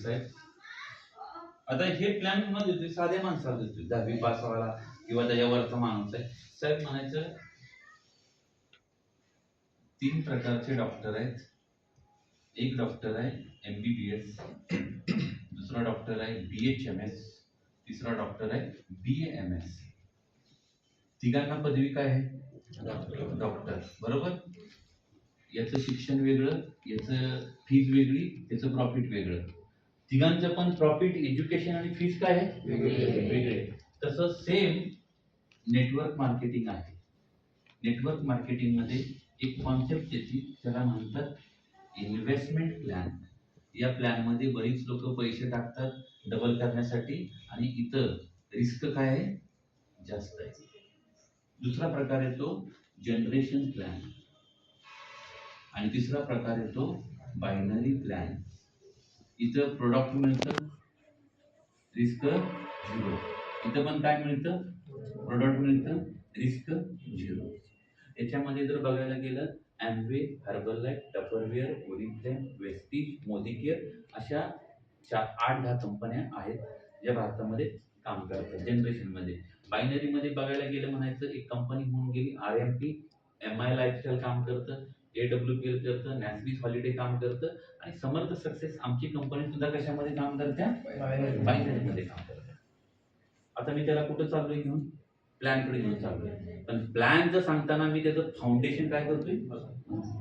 साहेब. आता हे प्लॅन मध्ये देतोय साध्या माणसाला देतोय, 10वी पास व्हायला किंवा त्याच्यावरचा माणूस आहे साहेब. म्हणायचं 3 प्रकारचे डॉक्टर आहेत. एक डॉक्टर आहे MBBS, दुसरा डॉक्टर आहे BHMS, तिसरा डॉक्टर आहे BAMS. तिघांना पदवी काय आहे? डॉक्टर. बरोबर. याचं शिक्षण वेगळं, याचं फीज वेगळी, याचं प्रॉफिट वेगळं. तिघांचं पण प्रॉफिट, एज्युकेशन आणि फीज काय आहे? वेगळे. तसं सेम नेटवर्क मार्केटिंग आहे. नेटवर्क मार्केटिंग मध्ये एक कॉन्सेप्ट येते, त्याला म्हणतात इन्व्हेस्टमेंट प्लॅन. या प्लॅन मध्ये बरीच लोक पैसे टाकतात डबल करण्यासाठी, आणि इथं रिस्क काय आहे? जास्त आहे. दुसरा प्रकार येतो जनरेशन प्लॅन, आणि तिसरा प्रकार येतो बायनरी प्लॅन. इथं प्रोडक्ट मिळतं, रिस्क झिरो. इथं पण काय मिळतं? प्रोडक्ट मिळतं, रिस्क झिरो. याच्यामध्ये जर बघायला गेलं, ॲम्वे, हर्बललाइफ, टपरवेअर, ओरिफ्लेम, वेस्टीज, मोदिकेअर अशा 8-10 कंपन्या आहेत ज्या भारतामध्ये काम करतात जनरेशन मध्ये. बायनरी मध्ये बघायला गेलं म्हणायचं, एक कंपनी होऊन गेली RMP, MI लाईफस्टाईल काम करतं, AWPL करतं, नॅसबीस हॉलिडे काम करतं, आणि समर्थ सक्सेस आमची कंपनी सुद्धा कशामध्ये काम करते? बायनरी मध्ये काम करते. आता मी त्याला कुठं चाललोय घेऊन? प्लॅन कडे घेऊन चाललोय. पण प्लॅन जर सांगताना मी त्याचं फाउंडेशन काय करतोय?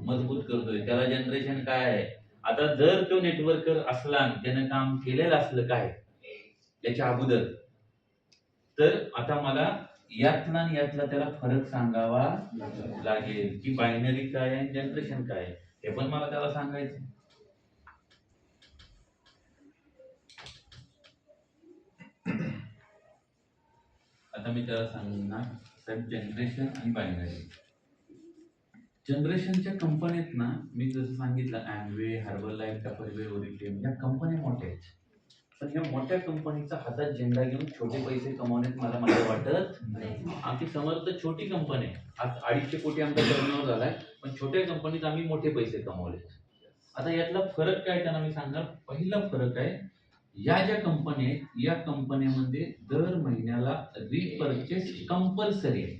मजबूत करतोय. त्याला जनरेशन काय आहे? आता जर तो नेटवर्कर असला, त्यानं काम केलेलं असलं काय याच्या अगोदर, तर आता मला यातला आणि यातला त्याला फरक सांगावा लागेल की बायनरी काय आहे, जनरेशन काय आहे, हे पण मला त्याला सांगायचं. आता मी त्याला सांगणार साहेब जनरेशन आणि बायनरी. जनरेशनच्या कंपन्यात ना, मी जसं सांगितलं ॲम्वे, हर्बललाइफ, टपरवेअर, ओरिफ्लेम या कंपन्या मोठ्या आहेत. पण ह्या मोठ्या कंपनीचा हातात झेंडा घेऊन छोटे पैसे कमावण्यात मला वाटत नाही. आमची समर्थ छोटी कंपनी आहे. आज 250 कोटी आमचा टर्नओव्हर झालाय, पण छोट्या कंपनीत आम्ही मोठे पैसे कमावले. आता यातला फरक काय त्यांना मी सांगणार. पहिला फरक आहे, या ज्या कंपन्या आहेत या कंपन्यामध्ये दर महिन्याला रिपर्चेस कंपल्सरी आहे.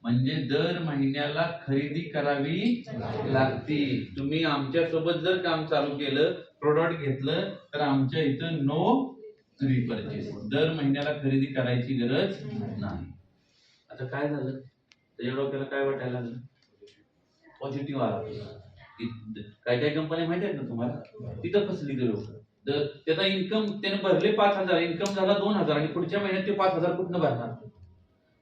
म्हणजे दर महिन्याला खरेदी करावी लागते. तुम्ही आमच्या सोबत जर काम चालू केलं, प्रोडक्ट घेतलं, तर आमच्या इथं नो रिपर्चेस. दर महिन्याला खरेदी करायची गरज नाही. आता काय झालं, त्याच्या डोक्याला काय वाटायला लागलं? पॉझिटिव्ह आला. काय काय कंपन्या माहिती आहेत ना तुम्हाला, तिथं फसली ते लोक. तर त्याचा इन्कम त्याने भरले 5,000, इन्कम झाला 2,000, आणि पुढच्या महिन्यात ते 5,000 कुठनं भरणार?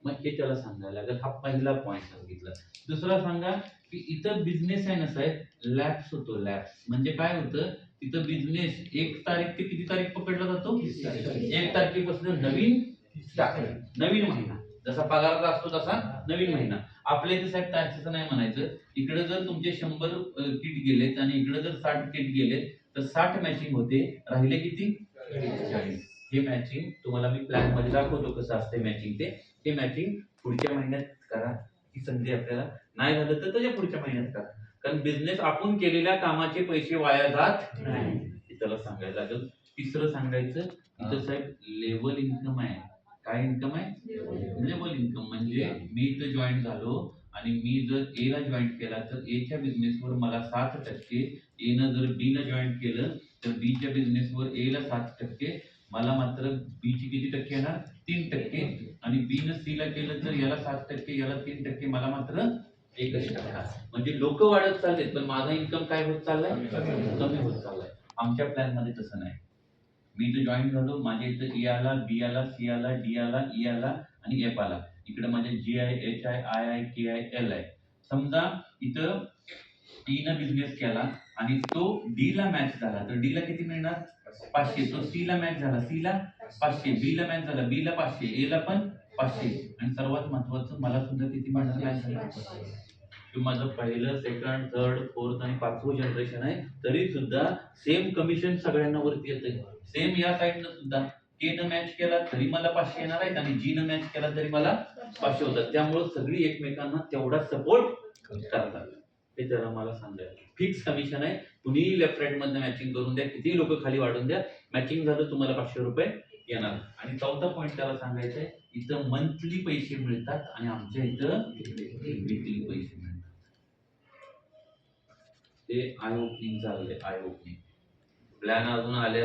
मग हे त्याला सांगायला लागेल. हा पहिला पॉईंट सांगितला. दुसरा सांगा की इथं बिझनेस आहे ना साहेब, लॅप्स होतो. लॅप्स म्हणजे काय होतं, तिथं बिझनेस 1 तारीख ते किती तारीख पकडला जातो? 1 तारखेपासून नवीन स्टार्ट, नवीन महिना. जसा पगाराचा असतो तसा नवीन महिना. आपल्या इथे साहेब तारखेचं नाही म्हणायचं. इकडे जर तुमचे 100 किट गेलेत आणि इकडे जर 60 किट गेले, तर 60 मॅचिंग होते, राहिले किती? 40. हे मॅचिंग तुम्हाला मी प्लॅन मध्ये दाखवतो कसं असते मॅचिंग. ते मॅचिंग पुढच्या महिन्यात करा. ही संधी आपल्याला नाही झालं तर त्याच्या पुढच्या महिन्यात करा. कारण बिझनेस आपण केलेल्या कामाचे पैसे वाया जात नाही, हे त्याला सांगायला लागेल. तिसरं सांगायचं, इथं साहेब लेवल इन्कम आहे. काय इन्कम आहे? Level income. म्हणजे मी इथं जॉईन झालो आणि मी जर A ला जॉईन केला, तर A च्या बिझनेसवर मला 7%, A नं जर B ला जॉईन केलं तर B च्या बिझनेसवर A ला 7%, मला मात्र B ची किती टक्के येणार? 3%. आणि B नं C ला केलं तर याला 7%, याला 3%, मला मात्र 1%. म्हणजे लोक वाढत चाललेत, पण माझा इन्कम काय होत चाललाय? कमी होत चाललाय. आमच्या प्लॅन मध्ये तसं नाही. मी इथं जॉईन झालो, माझ्या इथं E आला, B आला, C आला, D आला, E आला आणि F आला. इकडे माझ्या GI, HI, II, KI, L आहे. समजा इथं E नं बिझनेस केला आणि तो D ला मॅच झाला, तर D ला किती मिळणार? 500. तो C ला मॅच झाला, C ला 500. B ला मॅच झाला, B ला 500, A ला पण 500. आणि सर्वात महत्वाचं, मला सुद्धा किती मिळणार? मॅच झाला. माझं पहिलं, सेकंड, थर्ड, फोर्थ आणि 5वं जनरेशन आहे, तरी सुद्धा सेम कमिशन सगळ्यांना वरती येते. सेम या साईडनं सुद्धा K नं मॅच केला तरी मला 500 येणार आहेत, आणि G नं मॅच केला तरी मला 500 होतात. त्यामुळे सगळी एकमेकांना तेवढा सपोर्ट करतात. हे त्याला मला सांगायचं. फिक्स कमिशन आहे, कुणीही लेफ्ट राईट मधनं मॅचिंग करून द्या, कितीही लोक खाली वाढून द्या, मॅचिंग झालं तुम्हाला 500 रुपये येणार. आणि चौथा पॉईंट त्याला सांगायचं आहे, इथं मंथली पैसे मिळतात आणि आमच्या इथं वीकली पैसे मिळतात. ते आय ओपनिंग झालंय, आय ओपनिंग. प्लॅन अजून आले